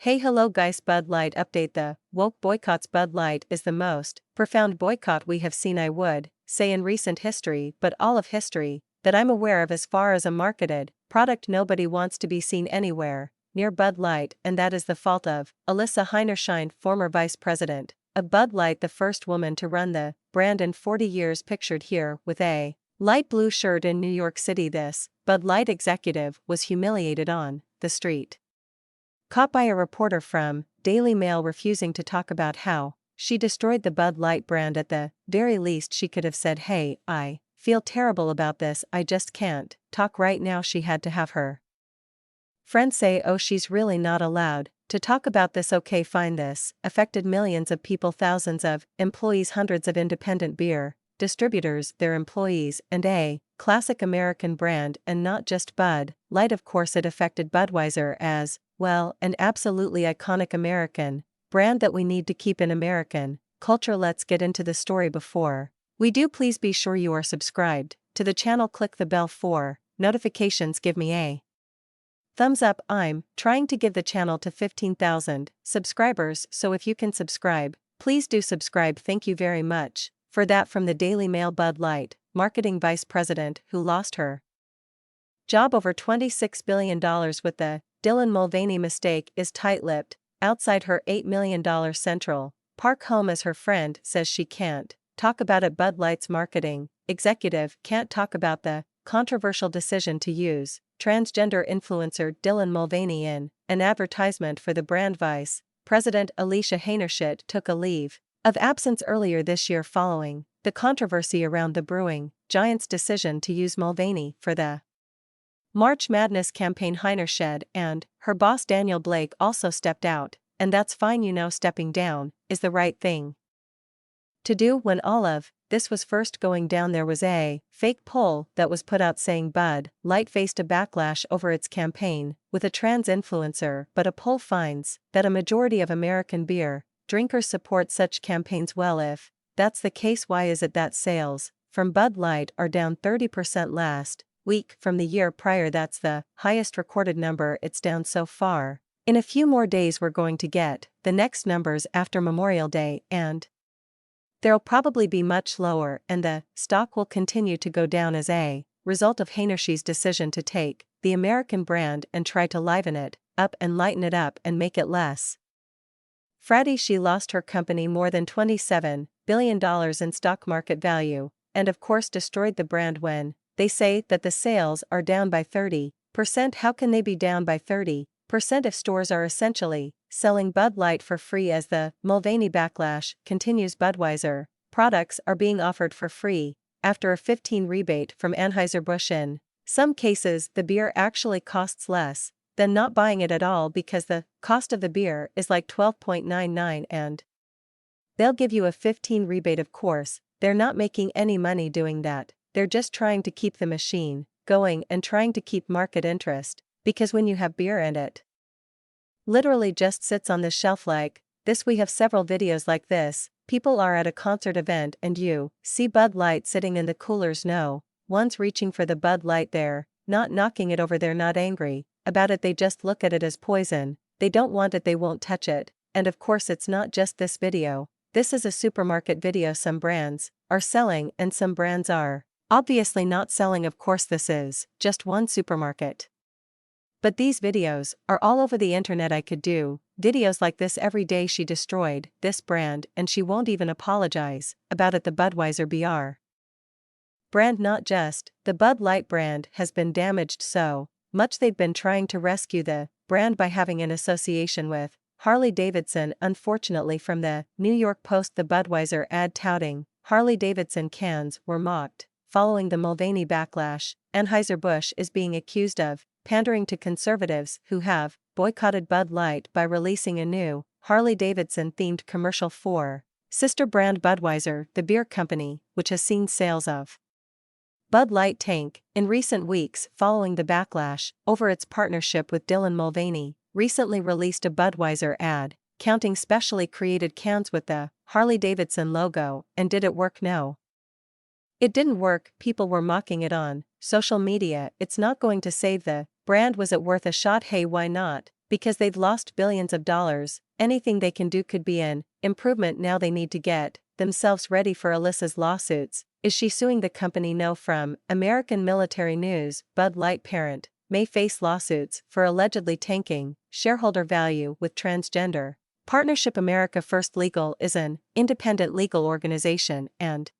Hey hello guys, Bud Light update. The woke boycotts. Bud Light is the most profound boycott we have seen, I would say, in recent history, but all of history that I'm aware of as far as a marketed product nobody wants to be seen anywhere near Bud Light, and that is the fault of Alyssa Heinerschein, former vice president of Bud Light, the first woman to run the brand in 40 years, pictured here with a light blue shirt in New York City. This Bud Light executive was humiliated on the street, caught by a reporter from Daily Mail refusing to talk about how she destroyed the Bud Light brand. At the very least she could have said, "Hey, I feel terrible about this, I just can't talk right now." She had to have her friends say, "Oh, she's really not allowed to talk about this." Okay, fine. This affected millions of people, thousands of employees, hundreds of independent beer distributors, their employees, and a classic American brand, and not just Bud Light. Of course it affected Budweiser as well, an absolutely iconic American brand that we need to keep in American culture. Let's get into the story. Before we do, please be sure you are subscribed to the channel, click the bell for notifications, give me a thumbs up. I'm trying to give the channel to 15,000 subscribers, so if you can subscribe, please do subscribe. Thank you very much for that. From the Daily Mail, Bud Light marketing vice president who lost her job over $26 billion with the Dylan Mulvaney mistake is tight-lipped outside her $8 million Central Park home as her friend says she can't talk about it. Bud Light's marketing executive can't talk about the controversial decision to use transgender influencer Dylan Mulvaney in an advertisement for the brand. Vice President Alicia Heinerscheid took a leave of absence earlier this year following the controversy around the brewing giant's decision to use Mulvaney for the March Madness campaign. Heinerscheid and her boss Daniel Blake also stepped out, and that's fine. You know, stepping down is the right thing to do. When all of this was first going down, there was a fake poll that was put out saying Bud Light faced a backlash over its campaign with a trans influencer, but a poll finds that a majority of American beer drinkers support such campaigns. Well, if that's the case, why is it that sales from Bud Light are down 30% last week from the year prior? That's the highest recorded number. It's down so far. In a few more days we're going to get the next numbers after Memorial Day, and they'll probably be much lower, and the stock will continue to go down as a result of Heinerscheid's decision to take the American brand and try to liven it up and lighten it up and make it less fratty. She lost her company more than $27 billion in stock market value, and of course destroyed the brand. When they say that the sales are down by 30%, how can they be down by 30% if stores are essentially selling Bud Light for free? As the Mulvaney backlash continues, Budweiser products are being offered for free after a 15% rebate from Anheuser-Busch. In some cases the beer actually costs less than not buying it at all, because the cost of the beer is like $12.99 and they'll give you a 15% rebate. Of course, they're not making any money doing that. They're just trying to keep the machine going and trying to keep market interest, because when you have beer and it literally just sits on the shelf like this, we have several videos like this. People are at a concert event and you see Bud Light sitting in the coolers. No one's reaching for the Bud Light, they're not knocking it over, they're not angry about it, they just look at it as poison. They don't want it, they won't touch it. And of course it's not just this video. This is a supermarket video. Some brands are selling and some brands are obviously not selling. Of course this is just one supermarket, but these videos are all over the internet. I could do videos like this every day. She destroyed this brand and she won't even apologize about it. The Budweiser BR brand, not just the Bud Light brand, has been damaged so much they've been trying to rescue the brand by having an association with Harley-Davidson. Unfortunately, from the New York Post, the Budweiser ad touting Harley-Davidson cans were mocked. Following the Mulvaney backlash, Anheuser-Busch is being accused of pandering to conservatives who have boycotted Bud Light by releasing a new Harley-Davidson themed commercial for sister brand Budweiser, the beer company, which has seen sales of Bud Light tank in recent weeks following the backlash over its partnership with Dylan Mulvaney. Recently released a Budweiser ad counting specially created cans with the Harley-Davidson logo. And did it work? No, it didn't work. People were mocking it on social media. It's not going to save the brand. Was it worth a shot? Hey, why not? because they'd lost billions of dollars. Anything they can do could be an improvement. Now they need to get themselves ready for Alyssa's lawsuits. Is she suing the company? No. From American Military News, Bud Light parent may face lawsuits for allegedly tanking shareholder value with transgender partnership. America First Legal is an independent legal organization, and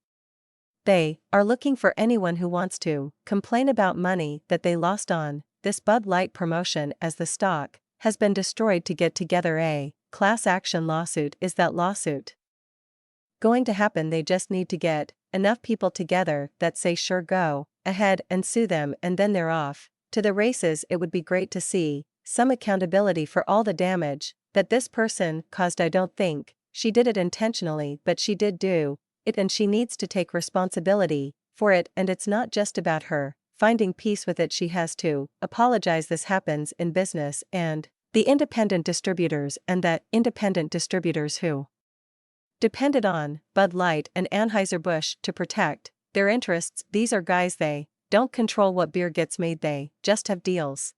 they are looking for anyone who wants to complain about money that they lost on this Bud Light promotion, as the stock has been destroyed to get together a class action lawsuit. Is that lawsuit going to happen? They just need to get enough people together that say sure, go ahead and sue them, and then they're off to the races. It would be great to see some accountability for all the damage that this person caused. I don't think she did it intentionally, but she did do it, and she needs to take responsibility for it, and it's not just about her finding peace with it. She has to apologize. This happens in business, and the independent distributors and the independent distributors who depended on Bud Light and Anheuser-Busch to protect their interests. These are guys, they don't control what beer gets made, they just have deals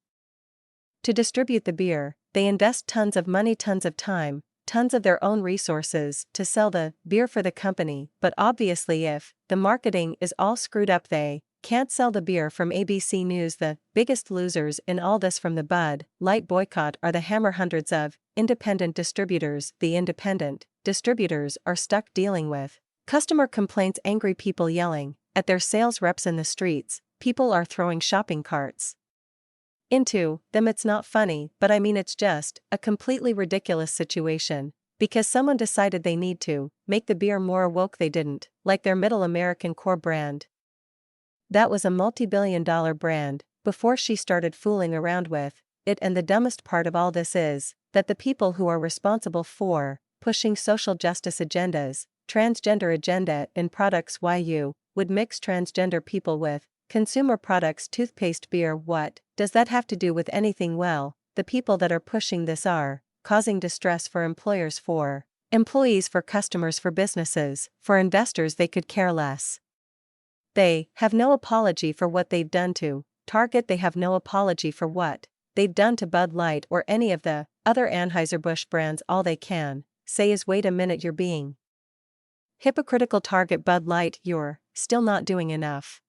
to distribute the beer. They invest tons of money, tons of time, tons of their own resources to sell the beer for the company, but obviously if the marketing is all screwed up, they can't sell the beer. From ABC News, the biggest losers in all this from the Bud Light boycott are the Hammer. Hundreds of independent distributors. The independent distributors are stuck dealing with customer complaints, angry people yelling at their sales reps in the streets. People are throwing shopping carts into them. It's not funny, but I mean it's just a completely ridiculous situation, because someone decided they need to make the beer more woke. They didn't like their Middle American core brand. That was a multi-billion-dollar brand before she started fooling around with it. And the dumbest part of all this is that the people who are responsible for pushing social justice agendas, transgender agenda in products, why you would mix transgender people with consumer products, toothpaste, beer. What does that have to do with anything? Well, the people that are pushing this are causing distress for employers, for employees, for customers, for businesses, for investors. They could care less. They have no apology for what they've done to Target. They have no apology for what they've done to Bud Light or any of the other Anheuser-Busch brands. All they can say is, wait a minute, you're being hypocritical. Target, Bud Light, you're still not doing enough.